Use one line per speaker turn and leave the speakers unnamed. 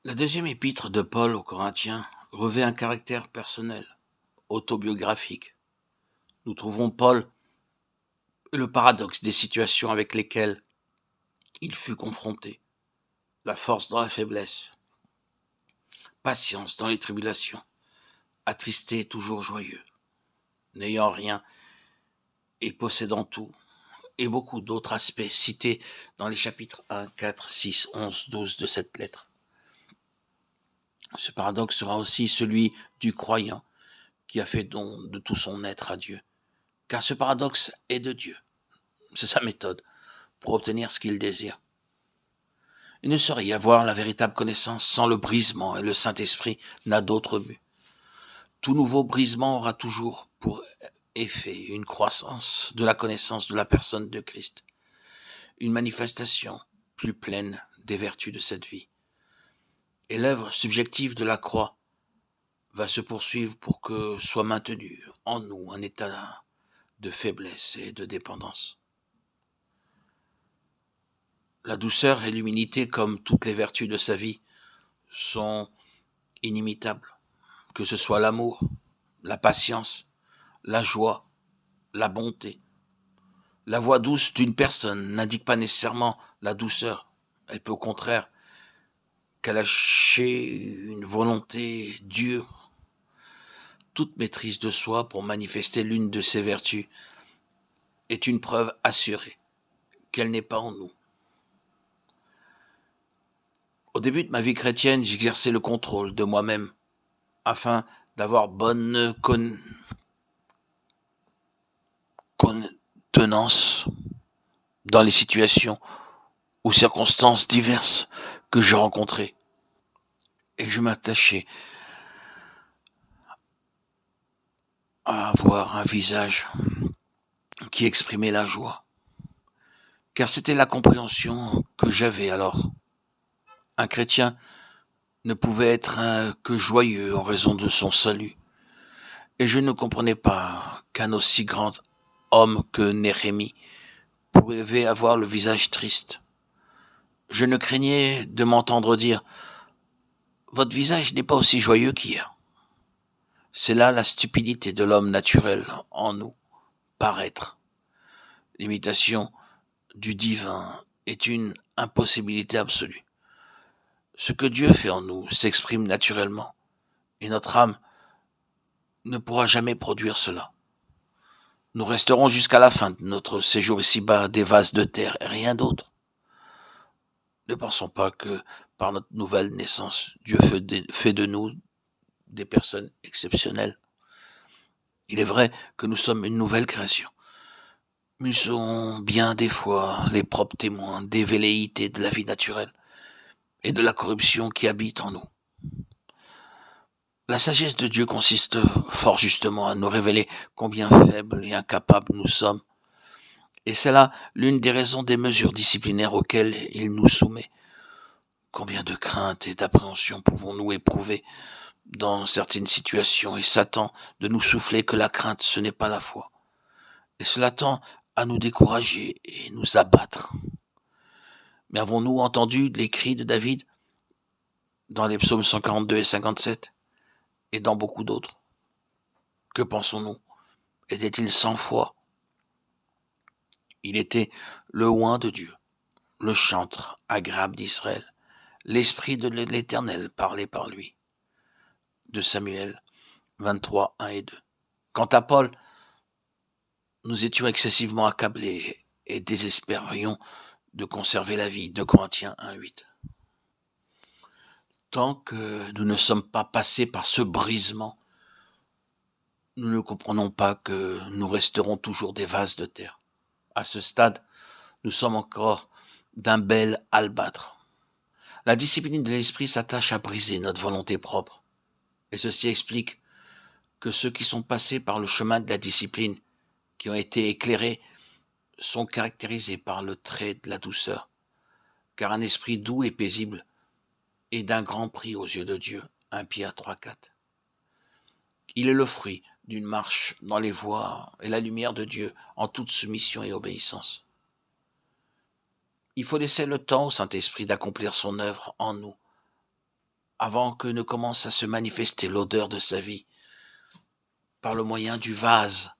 La deuxième épître de Paul aux Corinthiens revêt un caractère personnel, autobiographique. Nous trouvons Paul le paradoxe des situations avec lesquelles il fut confronté, la force dans la faiblesse, patience dans les tribulations, attristé et toujours joyeux, n'ayant rien et possédant tout, et beaucoup d'autres aspects cités dans les chapitres 1, 4, 6, 11, 12 de cette lettre. Ce paradoxe sera aussi celui du croyant qui a fait don de tout son être à Dieu, car ce paradoxe est de Dieu. C'est sa méthode pour obtenir ce qu'il désire. Il ne saurait y avoir la véritable connaissance sans le brisement, et le Saint-Esprit n'a d'autre but. Tout nouveau brisement aura toujours pour effet une croissance de la connaissance de la personne de Christ, une manifestation plus pleine des vertus de cette vie. Et l'œuvre subjective de la croix va se poursuivre pour que soit maintenu en nous un état de faiblesse et de dépendance. La douceur et l'humilité, comme toutes les vertus de sa vie, sont inimitables, que ce soit l'amour, la patience, la joie, la bonté. La voix douce d'une personne n'indique pas nécessairement la douceur. Elle peut au contraire cacher une volonté dure. Toute maîtrise de soi pour manifester l'une de ces vertus est une preuve assurée qu'elle n'est pas en nous. Au début de ma vie chrétienne, j'exerçais le contrôle de moi-même afin d'avoir bonne contenance dans les situations ou circonstances diverses que je rencontrais. Et je m'attachais à avoir un visage qui exprimait la joie, car c'était la compréhension que j'avais alors. Un chrétien ne pouvait être que joyeux en raison de son salut, et je ne comprenais pas qu'un aussi grand homme que Néhémie pouvait avoir le visage triste. Je ne craignais de m'entendre dire « Votre visage n'est pas aussi joyeux qu'hier ». C'est là la stupidité de l'homme naturel en nous, paraître. L'imitation du divin est une impossibilité absolue. Ce que Dieu fait en nous s'exprime naturellement, et notre âme ne pourra jamais produire cela. Nous resterons jusqu'à la fin de notre séjour ici-bas des vases de terre et rien d'autre. Ne pensons pas que par notre nouvelle naissance, Dieu fait de nous des personnes exceptionnelles. Il est vrai que nous sommes une nouvelle création. Nous sommes bien des fois les propres témoins des velléités de la vie naturelle et de la corruption qui habite en nous. La sagesse de Dieu consiste fort justement à nous révéler combien faibles et incapables nous sommes. Et c'est là l'une des raisons des mesures disciplinaires auxquelles il nous soumet. Combien de craintes et d'appréhension pouvons-nous éprouver dans certaines situations et Satan de nous souffler que la crainte ce n'est pas la foi. Et cela tend à nous décourager et nous abattre. Mais avons-nous entendu les cris de David dans les psaumes 142 et 57 et dans beaucoup d'autres? Que pensons-nous? Était-il sans foi? Il était le oint de Dieu, le chantre agréable d'Israël. L'esprit de l'Éternel parlait par lui. De Samuel 23, 1 et 2. Quant à Paul, nous étions excessivement accablés et désespérions de conserver la vie. De Corinthiens 1, 8. Tant que nous ne sommes pas passés par ce brisement, nous ne comprenons pas que nous resterons toujours des vases de terre. À ce stade, nous sommes encore d'un bel albâtre. La discipline de l'esprit s'attache à briser notre volonté propre. Et ceci explique que ceux qui sont passés par le chemin de la discipline, qui ont été éclairés, sont caractérisés par le trait de la douceur. Car un esprit doux et paisible est d'un grand prix aux yeux de Dieu. 1 Pierre 3, 4. Il est le fruit d'une marche dans les voies et la lumière de Dieu en toute soumission et obéissance. Il faut laisser le temps au Saint-Esprit d'accomplir son œuvre en nous, avant que ne commence à se manifester l'odeur de sa vie, par le moyen du vase